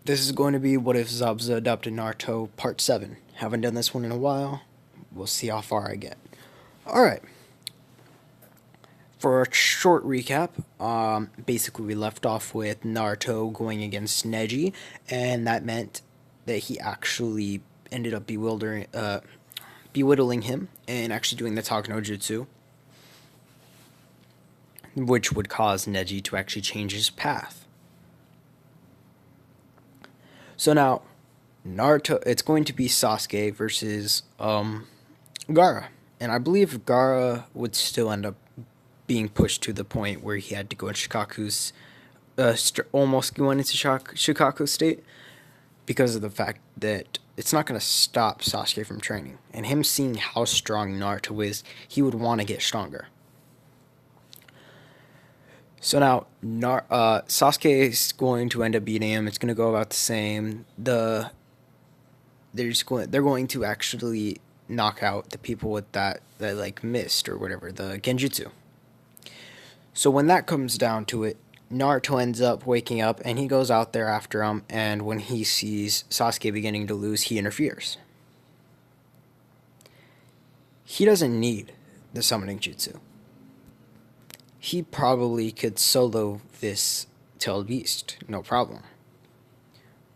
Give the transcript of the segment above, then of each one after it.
This is going to be What If Zabuza Adopted Naruto Part 7. Haven't done this one in a while. We'll see how far I get. Alright. For a short recap, basically we left off with Naruto going against Neji, and that meant that he actually ended up belittling him and actually doing the Talk no Jutsu, which would cause Neji to actually change his path. So now, Naruto, it's going to be Sasuke versus Gaara, and I believe Gaara would still end up being pushed to the point where he had to go in Shikaku's, almost going into Shikaku's state, because of the fact that it's not going to stop Sasuke from training, and him seeing how strong Naruto is, he would want to get stronger. So now, Sasuke is going to end up beating him. It's going to go about the same. They're going to actually knock out the people with that like mist or whatever, the genjutsu. So when that comes down to it, Naruto ends up waking up and he goes out there after him. And when he sees Sasuke beginning to lose, he interferes. He doesn't need the summoning jutsu. He probably could solo this tailed beast, no problem.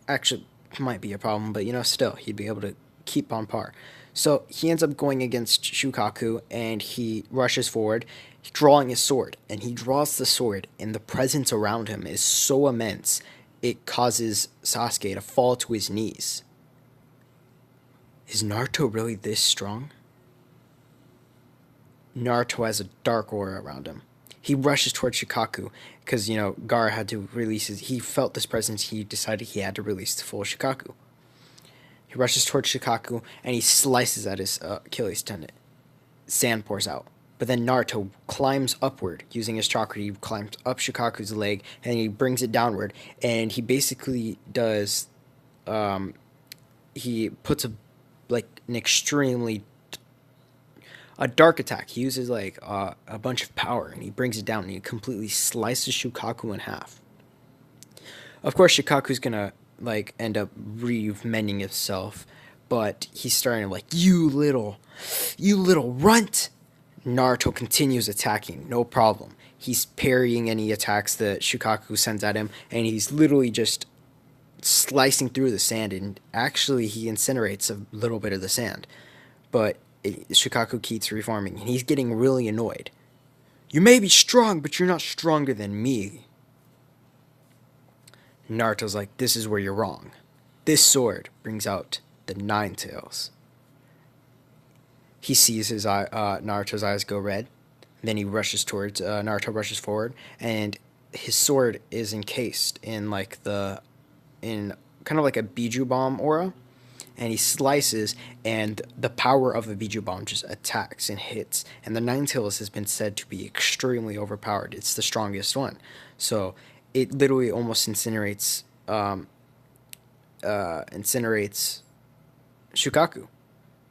Actually, might be a problem, but still, he'd be able to keep on par. So he ends up going against Shukaku, and he rushes forward, drawing his sword. And he draws the sword, and the presence around him is so immense, it causes Sasuke to fall to his knees. Is Naruto really this strong? Naruto has a dark aura around him. He rushes towards Shikaku because, Gaara had to release he felt this presence. He decided he had to release the full Shikaku. He rushes towards Shikaku and he slices at his Achilles tendon. Sand pours out. But then Naruto climbs upward using his chakra. He climbs up Shikaku's leg and he brings it downward. And he basically does, he puts an extremely a dark attack. He uses a bunch of power and he brings it down and he completely slices Shukaku in half. Of course, Shikaku's gonna end up re-mending himself, but he's starting to you little runt. Naruto continues attacking, no problem. He's parrying any attacks that Shukaku sends at him, and he's literally just slicing through the sand, and actually he incinerates a little bit of the sand. But Shikaku keeps reforming, and he's getting really annoyed. You may be strong, but you're not stronger than me. Naruto's like, this is where you're wrong. This sword brings out the Nine Tails. He sees his Naruto's eyes go red. Then he rushes towards, Naruto rushes forward, and his sword is encased in in kind of like a Biju bomb aura. And he slices, and the power of the Biju bomb just attacks and hits. And the Nine Tails has been said to be extremely overpowered. It's the strongest one. So it literally almost incinerates Shukaku.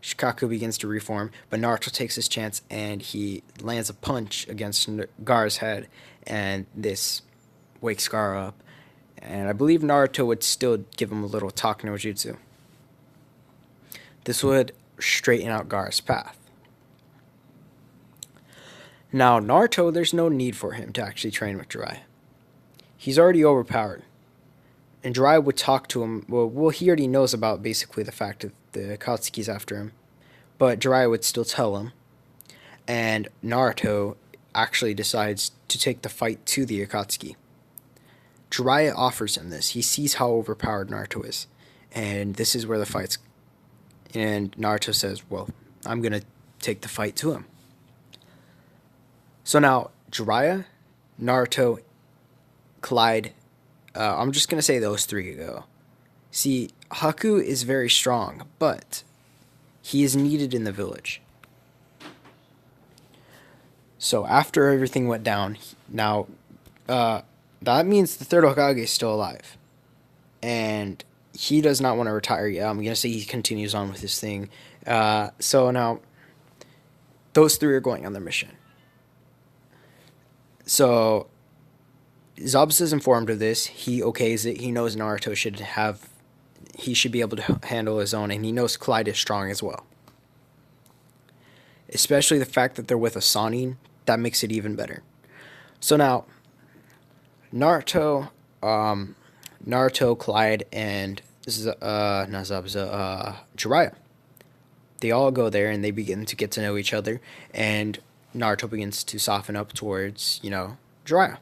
Shukaku begins to reform, but Naruto takes his chance, and he lands a punch against Gaara's head, and this wakes Gaara up. And I believe Naruto would still give him a little Talk no Jutsu. This would straighten out Gaara's path. Now, Naruto, there's no need for him to actually train with Jiraiya. He's already overpowered. And Jiraiya would talk to him. Well, he already knows about basically the fact that the Akatsuki's after him. But Jiraiya would still tell him. And Naruto actually decides to take the fight to the Akatsuki. Jiraiya offers him this. He sees how overpowered Naruto is. And this is where the fight's. And Naruto says, well, I'm going to take the fight to him. So now, Jiraiya, Naruto, Clyde, I'm just going to say those three go. See, Haku is very strong, but he is needed in the village. So after everything went down, now, that means the third Hokage is still alive. And he does not want to retire yet. I'm going to say he continues on with his thing. So now, those three are going on their mission. So Zabuza is informed of this. He okays it. He knows Naruto he should be able to handle his own, and he knows Clyde is strong as well. Especially the fact that they're with a Sanin, that makes it even better. So now, Naruto, Clyde, and not Zabuza, Jiraiya. They all go there and they begin to get to know each other, and Naruto begins to soften up towards, Jiraiya.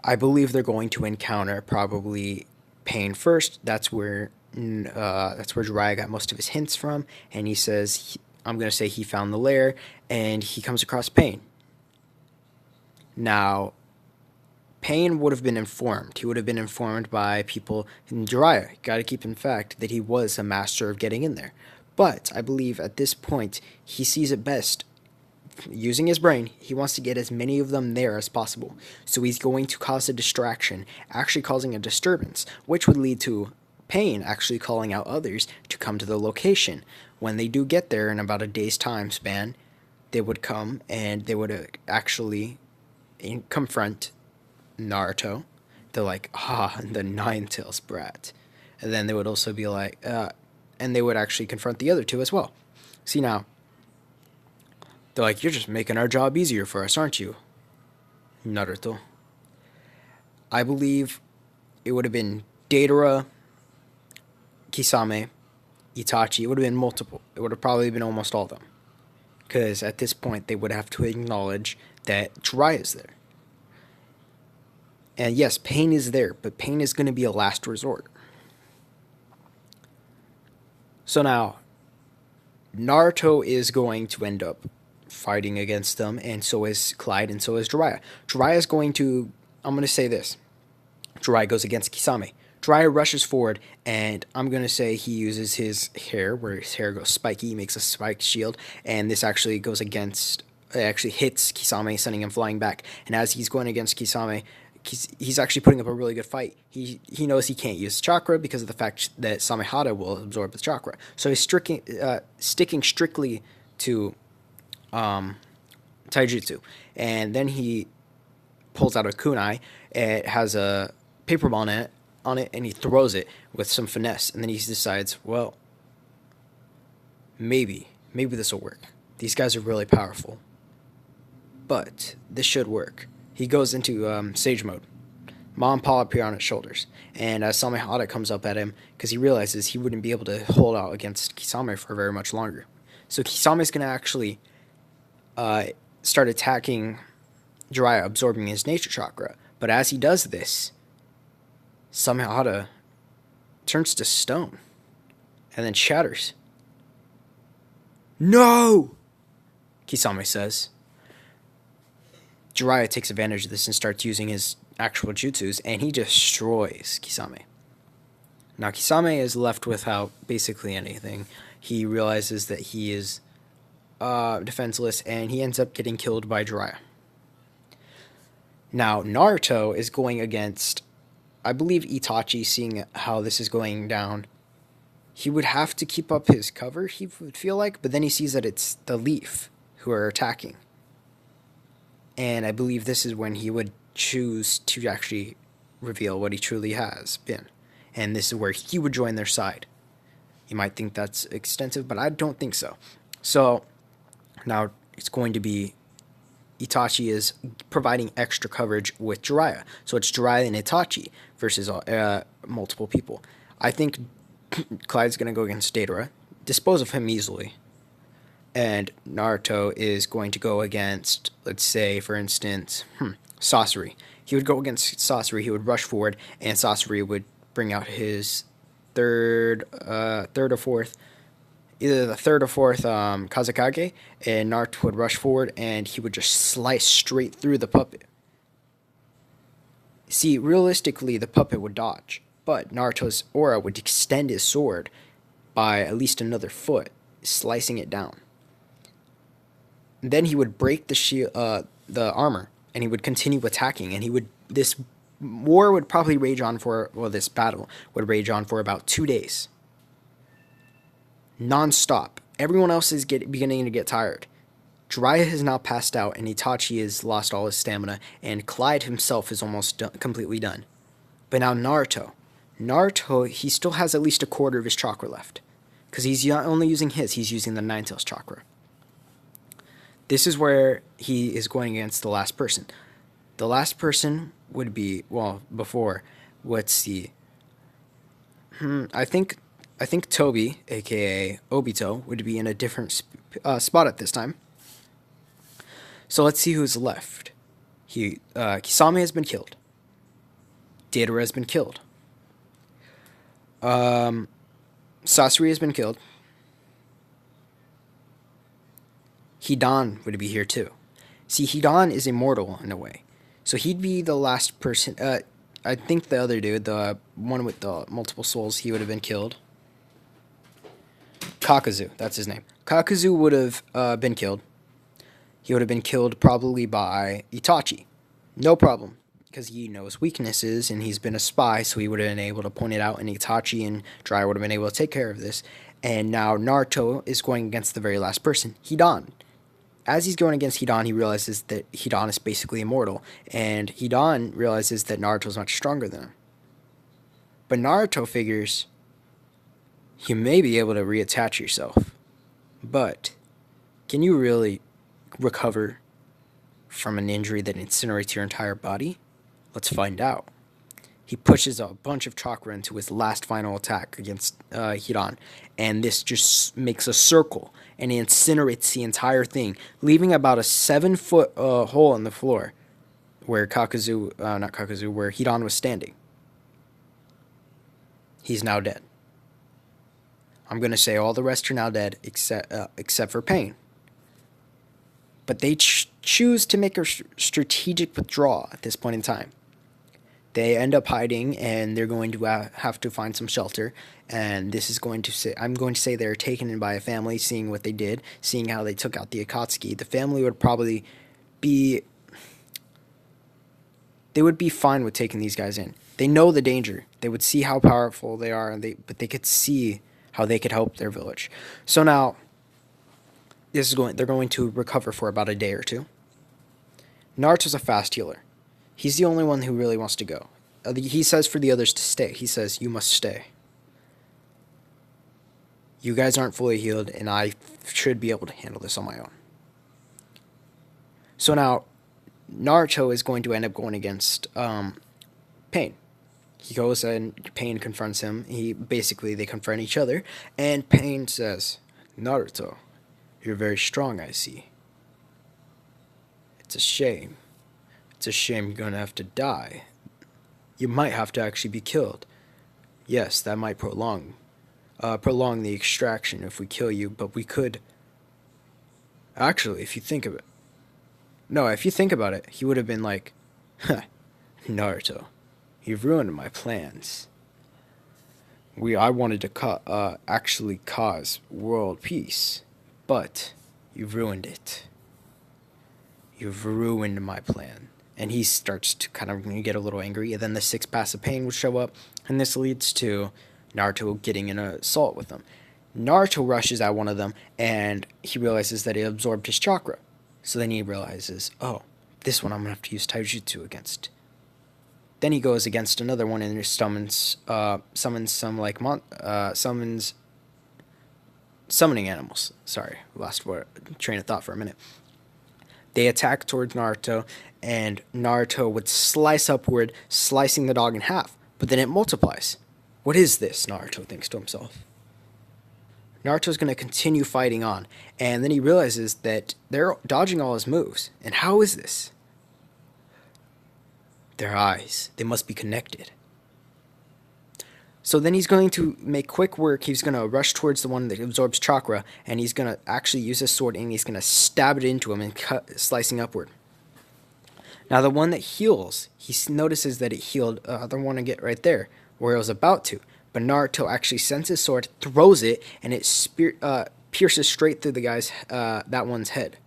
I believe they're going to encounter probably Pain first. That's where Jiraiya got most of his hints from, and he says, I'm going to say he found the lair, and he comes across Pain. Now, Pain would have been informed. He would have been informed by people in Jiraiya. Got to keep in fact that he was a master of getting in there. But I believe at this point, he sees it best. Using his brain, he wants to get as many of them there as possible. So he's going to cause a distraction, actually causing a disturbance, which would lead to Pain actually calling out others to come to the location. When they do get there in about a day's time span, they would come and they would actually confront Naruto. They're like, the Nine-Tails brat. And then they would also be like, and they would actually confront the other two as well. See now, they're like, you're just making our job easier for us, aren't you, Naruto? I believe it would have been Deidara, Kisame, Itachi. It would have been multiple. It would have probably been almost all of them. Because at this point, they would have to acknowledge that Jiraiya is there. And yes, Pain is there, but Pain is going to be a last resort. So now, Naruto is going to end up fighting against them, and so is Clyde, and so is Jiraiya. Jiraiya is going to, I'm going to say this. Jiraiya goes against Kisame. Jiraiya rushes forward, and I'm going to say he uses his hair, where his hair goes spiky, he makes a spiked shield, and this actually goes against, it actually hits Kisame, sending him flying back. And as he's going against Kisame, he's actually putting up a really good fight. He knows he can't use chakra because of the fact that Samehada will absorb the chakra. So he's sticking strictly to taijutsu. And then he pulls out a kunai. It has a paper ball on it, and he throws it with some finesse. And then he decides, well, maybe this will work. These guys are really powerful. But this should work. He goes into Sage mode. Ma and Pa appear on his shoulders. And Samehada comes up at him because he realizes he wouldn't be able to hold out against Kisame for very much longer. So Kisame's going to actually start attacking Jiraiya, absorbing his nature chakra. But as he does this, Samehada turns to stone and then shatters. No! Kisame says. Jiraiya takes advantage of this and starts using his actual jutsus, and he destroys Kisame. Now, Kisame is left without basically anything. He realizes that he is defenseless, and he ends up getting killed by Jiraiya. Now, Naruto is going against, I believe, Itachi, seeing how this is going down. He would have to keep up his cover, he would feel like, but then he sees that it's the Leaf who are attacking. And I believe this is when he would choose to actually reveal what he truly has been. And this is where he would join their side. You might think that's extensive, but I don't think so. So now it's going to be Itachi is providing extra coverage with Jiraiya. So it's Jiraiya and Itachi versus multiple people. I think Clyde's going to go against Deidara, dispose of him easily. And Naruto is going to go against, let's say, for instance, Sasori. He would go against Sasori, he would rush forward, and Sasori would bring out his third or fourth Kazekage, and Naruto would rush forward, and he would just slice straight through the puppet. See, realistically, the puppet would dodge, but Naruto's aura would extend his sword by at least another foot, slicing it down. Then he would break the shield, the armor, and he would continue attacking. And this war would probably rage on this battle would rage on for about 2 days, non-stop. Everyone else is beginning to get tired. Jiraiya has now passed out, and Itachi has lost all his stamina, and Clyde himself is almost completely done. But now Naruto, he still has at least a quarter of his chakra left. Because he's not only using his, he's using the Nine Tails chakra. This is where he is going against the last person. The last person would be, well, before, let's see. I think Toby, aka Obito, would be in a different spot at this time. So let's see who's left. Kisame has been killed. Deidara has been killed. Sasori has been killed. Hidan would be here too. See, Hidan is immortal in a way. So he'd be the last person. I think the other dude, the one with the multiple souls, he would have been killed. Kakazu, that's his name. Kakazu would have been killed. He would have been killed probably by Itachi. No problem, because he knows weaknesses and he's been a spy, so he would have been able to point it out, and Itachi and Jiraiya would have been able to take care of this. And now Naruto is going against the very last person, Hidan. As he's going against Hidan, he realizes that Hidan is basically immortal, and Hidan realizes that Naruto is much stronger than him. But Naruto figures you may be able to reattach yourself, but can you really recover from an injury that incinerates your entire body? Let's find out. He pushes a bunch of chakra into his last final attack against Hidan, and this just makes a circle and incinerates the entire thing, leaving about a 7-foot hole in the floor where where Hidan was standing. He's now dead. I'm going to say all the rest are now dead except for Pain. But they choose to make a strategic withdrawal at this point in time. They end up hiding, and they're going to have to find some shelter. And this is going to say, I'm going to say they're taken in by a family, seeing what they did, seeing how they took out the Akatsuki. The family would probably be, they would be fine with taking these guys in. They know the danger. They would see how powerful they are, but they could see how they could help their village. So now, they're going to recover for about a day or two. Naruto's a fast healer. He's the only one who really wants to go. He says for the others to stay. He says, you must stay. You guys aren't fully healed, and I should be able to handle this on my own. So now, Naruto is going to end up going against Pain. He goes and Pain confronts him. They confront each other, and Pain says, Naruto, you're very strong, I see. It's a shame. It's a shame you're going to have to die. You might have to actually be killed. Yes, that might prolong the extraction if we kill you, but we could... Actually, if you think of it... No, if you think about it, he would have been like, Naruto, you've ruined my plans. I wanted to actually cause world peace, but you've ruined it. You've ruined my plan. And he starts to kind of get a little angry, and then the 6 paths of pain would show up, and this leads to Naruto getting in an assault with them. Naruto rushes at one of them, and he realizes that it absorbed his chakra. So then he realizes, oh, this one I'm going to have to use taijutsu against. Then he goes against another one and summons summoning animals. Sorry, lost train of thought for a minute. They attack towards Naruto, and Naruto would slice upward, slicing the dog in half. But then it multiplies. What is this? Naruto thinks to himself. Naruto's going to continue fighting on, and then he realizes that they're dodging all his moves. And how is this? Their eyes. They must be connected. So then he's going to make quick work. He's going to rush towards the one that absorbs chakra, and he's going to actually use his sword, and he's going to stab it into him and slicing upward. Now the one that heals, he notices that it healed the one to get right there, where it was about to. But Naruto actually sends his sword, throws it, and it pierces straight through the guy's, that one's head.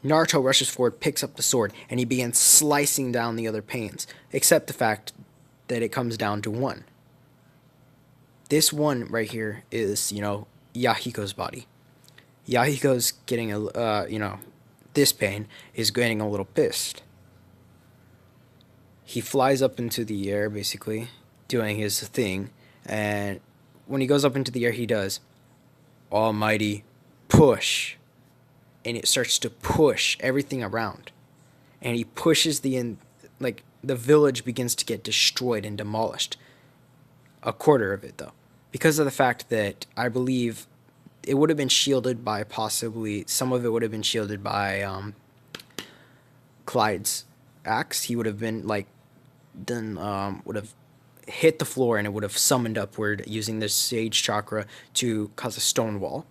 Naruto rushes forward, picks up the sword, and he begins slicing down the other pains, except the fact that it comes down to one. This one right here is, Yahiko's body. Yahiko's getting this Pain is getting a little pissed. He flies up into the air, basically, doing his thing, and when he goes up into the air, he does almighty push, and it starts to push everything around, and he pushes the village begins to get destroyed and demolished. A quarter of it, though, because of the fact that I believe it would have been shielded by possibly some of it would have been shielded by Clyde's axe. He would have been would have hit the floor and it would have summoned upward using the sage chakra to cause a stone wall.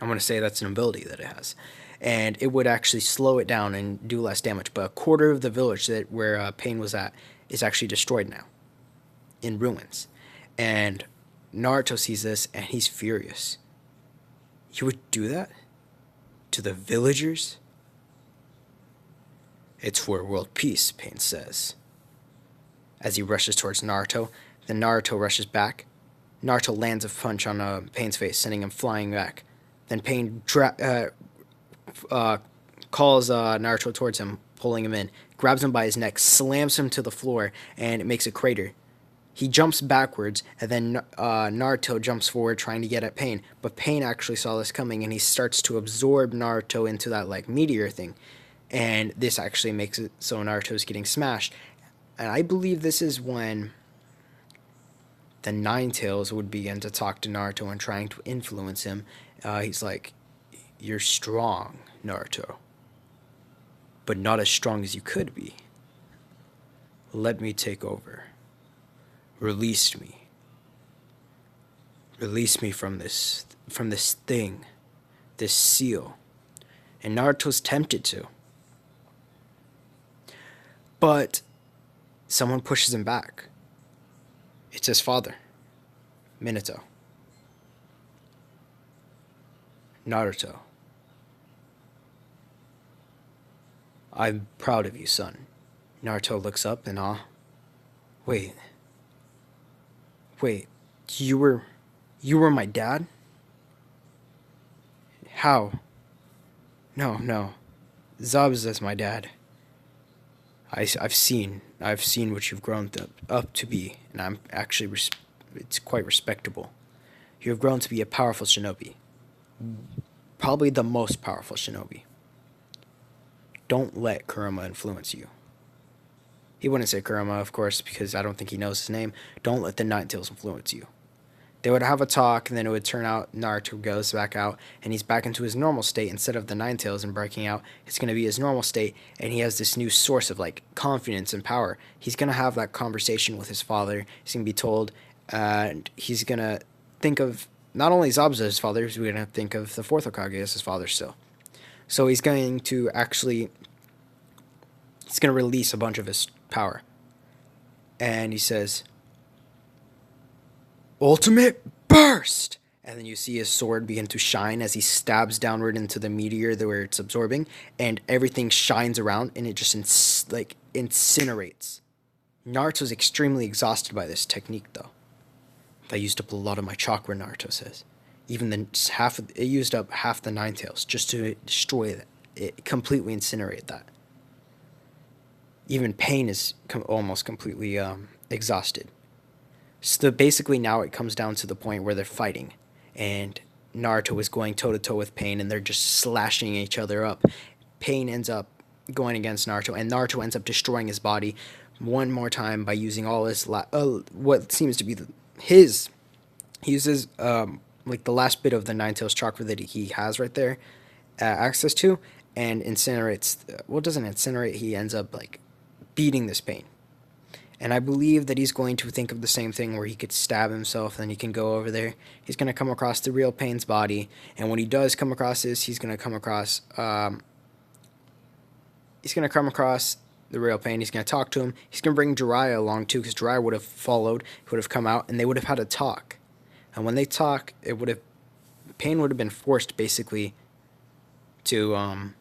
I'm going to say that's an ability that it has. And it would actually slow it down and do less damage. But a quarter of the village where Pain was at is actually destroyed now, in ruins. And Naruto sees this and he's furious. You would do that? To the villagers? It's for world peace, Pain says. As he rushes towards Naruto, then Naruto rushes back. Naruto lands a punch on Pain's face, sending him flying back. Then Pain calls Naruto towards him, pulling him in, grabs him by his neck, slams him to the floor, and it makes a crater. He jumps backwards, and then Naruto jumps forward trying to get at Pain. But Pain actually saw this coming, and he starts to absorb Naruto into that meteor thing. And this actually makes it so Naruto's getting smashed. And I believe this is when the Nine Tails would begin to talk to Naruto and trying to influence him. He's like, "You're strong, Naruto, but not as strong as you could be. Let me take over. Release me. Release me from this thing, this seal." And Naruto's tempted to. But someone pushes him back. It's his father, Minato. Naruto, I'm proud of you, son. Naruto looks up in awe. Wait, you were my dad? How? No. Zabuza's my dad. I've seen what you've grown up to be, and I'm actually it's quite respectable. You have grown to be a powerful shinobi, probably the most powerful shinobi. Don't let Kurama influence you. He wouldn't say Kurama, of course, because I don't think he knows his name. Don't let the Nine Tails influence you. They would have a talk, and then it would turn out Naruto goes back out, and he's back into his normal state. Instead of the Nine Tails and breaking out, it's going to be his normal state, and he has this new source of confidence and power. He's going to have that conversation with his father. He's going to be told, and he's going to think of not only Zabuza as his father, he's going to think of the fourth Hokage as his father still. So he's going to release a bunch of his power. And he says, "Ultimate burst!" And then you see his sword begin to shine as he stabs downward into the meteor where it's absorbing, and everything shines around, and it just incinerates. Naruto's extremely exhausted by this technique, though. I used up a lot of my chakra, Naruto says. It used up half the Nine Tails just to destroy that. It completely incinerate that. Even Pain is almost completely exhausted. So basically now it comes down to the point where they're fighting, and Naruto is going toe-to-toe with Pain, and they're just slashing each other up. Pain ends up going against Naruto, and Naruto ends up destroying his body one more time by using all his what seems to be he uses the last bit of the Nine Tails chakra that he has right there access to, and incinerates. Doesn't incinerate. He ends up beating this Pain. And I believe that he's going to think of the same thing where he could stab himself, and then he can go over there. He's going to come across the real Pain's body, and when he does come across this, he's going to come across the real Pain. He's going to talk to him. He's going to bring Jiraiya along too, because Jiraiya would have followed, would have come out, and they would have had a talk. And when they talk, Pain would have been forced basically to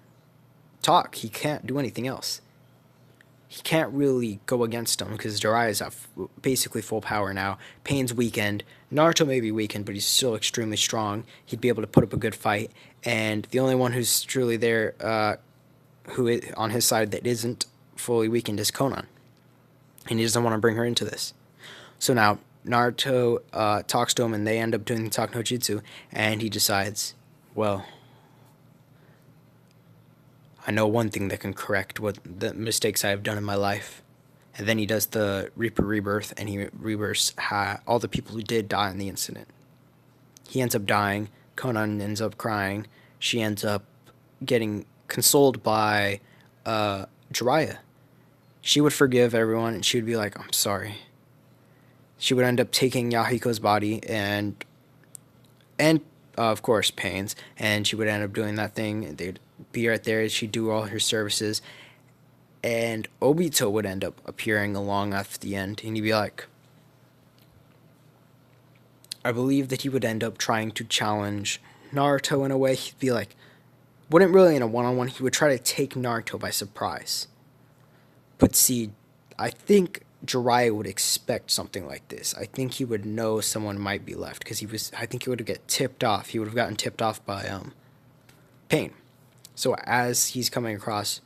talk. He can't do anything else. he can't really go against him because Jiraiya's at basically full power now. Pain's weakened. Naruto may be weakened, but he's still extremely strong. He'd be able to put up a good fight. And the only one who's truly there, who is on his side that isn't fully weakened, is Konan. And he doesn't want to bring her into this. So now Naruto talks to him, and they end up doing the Talk no Jutsu. And he decides, well, I know one thing that can correct what the mistakes I have done in my life. And then he does the Reaper Rebirth, and he rebirths all the people who did die in the incident. He ends up dying. Konan ends up crying. She ends up getting consoled by Jiraiya. She would forgive everyone, and she would be like, I'm sorry. She would end up taking Yahiko's body and of course, Pain's, and she would end up doing that thing. They'd be right there. She'd do all her services, and Obito would end up appearing along after the end, and he'd be like, I believe that he would end up trying to challenge Naruto in a way. He'd be like, wouldn't really in a one-on-one, he would try to take Naruto by surprise. But see, I think Jiraiya would expect something like this. I think he would know someone might be left, because I think he would get tipped off. He would have gotten tipped off by Pain. So as he's coming across,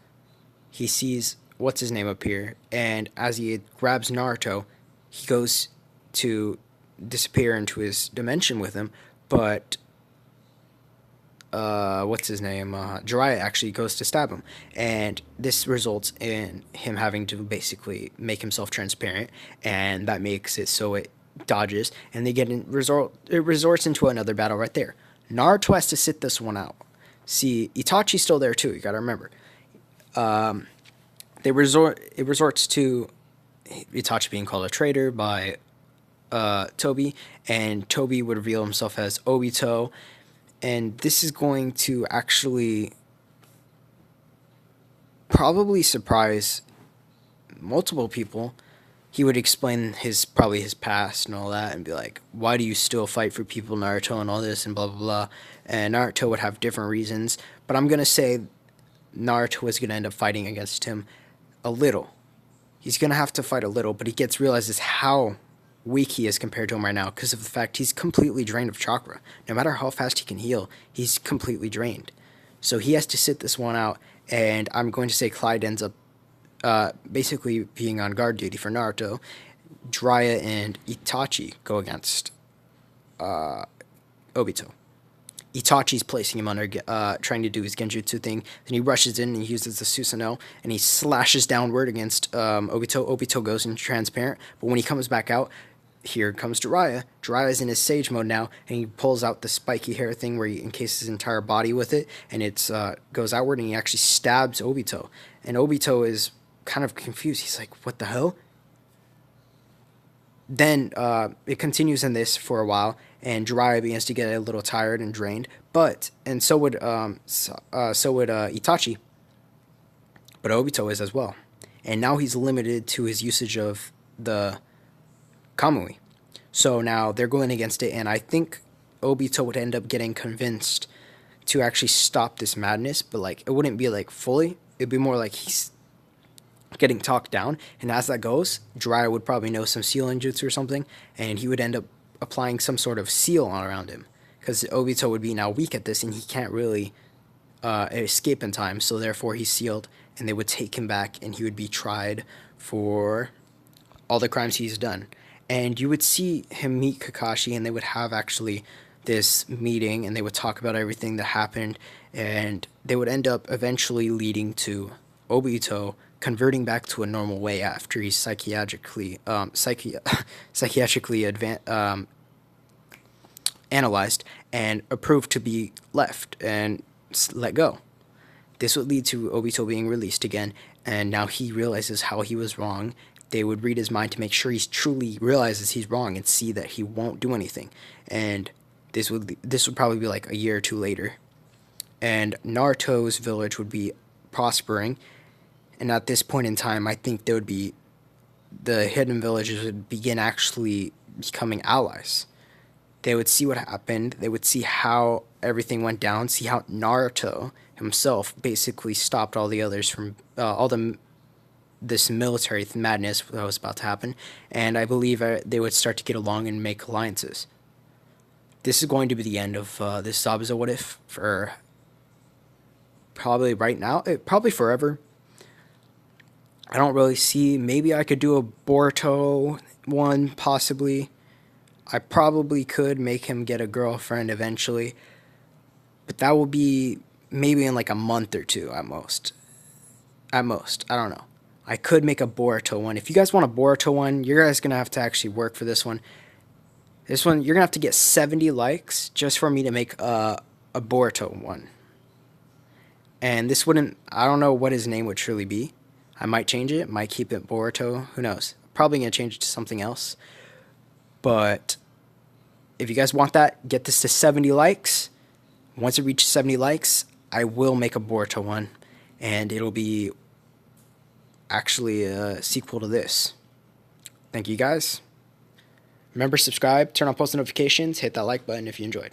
he sees what's his name appear, and as he grabs Naruto, he goes to disappear into his dimension with him, but what's his name? Jiraiya actually goes to stab him, and this results in him having to basically make himself transparent, and that makes it so it dodges, and they get in it resorts into another battle right there. Naruto has to sit this one out. See, Itachi's still there too. You gotta remember. It resorts to Itachi being called a traitor by Toby, and Toby would reveal himself as Obito. And this is going to actually probably surprise multiple people. He would explain probably his past and all that, and be like, why do you still fight for people, Naruto, and all this, and blah, blah, blah. And Naruto would have different reasons, but I'm going to say Naruto is going to end up fighting against him a little. He's going to have to fight a little, but he realizes how weak he is compared to him right now because of the fact he's completely drained of chakra. No matter how fast he can heal, he's completely drained. So he has to sit this one out, and I'm going to say Clyde ends up basically being on guard duty for Naruto. Jiraiya and Itachi go against Obito. Itachi's placing him under, trying to do his genjutsu thing. Then he rushes in and he uses the Susanoo, and he slashes downward against Obito. Obito goes into transparent, but when he comes back out, here comes Jiraiya. Jiraiya's in his Sage mode now, and he pulls out the spiky hair thing where he encases his entire body with it, and it goes outward, and he actually stabs Obito. And Obito is kind of confused. He's like, what the hell? Then it continues in this for a while, and Jiraiya begins to get a little tired and drained. And so would Itachi, but Obito is as well. And now he's limited to his usage of the Kamui. So now they're going against it, and I think Obito would end up getting convinced to actually stop this madness, but like it wouldn't be like fully. It'd be more like he's getting talked down, and as that goes, Jiraiya would probably know some sealing jutsu or something, and he would end up applying some sort of seal on around him, because Obito would be now weak at this, and he can't really escape in time, so therefore he's sealed, and they would take him back, and he would be tried for all the crimes he's done. And you would see him meet Kakashi, and they would have actually this meeting, and they would talk about everything that happened, and they would end up eventually leading to Obito converting back to a normal way after he's psychiatrically analyzed and approved to be left and let go. This would lead to Obito being released again, and now he realizes how he was wrong. They would read his mind to make sure he truly realizes he's wrong and see that he won't do anything. And this would probably be like a year or two later. And Naruto's village would be prospering. And at this point in time, I think there would be the hidden villages would begin actually becoming allies. They would see what happened. They would see how everything went down. See how Naruto himself basically stopped all the others from all the this military madness that was about to happen, and I believe they would start to get along and make alliances. This is going to be the end of this zabuza what if for probably right now, probably forever. I don't really see. Maybe I could do a Boruto one, possibly. I probably could make him get a girlfriend eventually, but that will be maybe in like a month or two at most. At most, I don't know. I could make a Boruto one. If you guys want a Boruto one, you're guys gonna have to actually work for this one. This one, you're gonna have to get 70 likes just for me to make a Boruto one. And this wouldn't, I don't know what his name would truly be. I might change it, might keep it Boruto, who knows. Probably gonna change it to something else. But if you guys want that, get this to 70 likes. Once it reaches 70 likes, I will make a Boruto one. And it'll be actually a sequel to this. Thank you guys. Remember, subscribe, turn on post notifications, hit that like button if you enjoyed.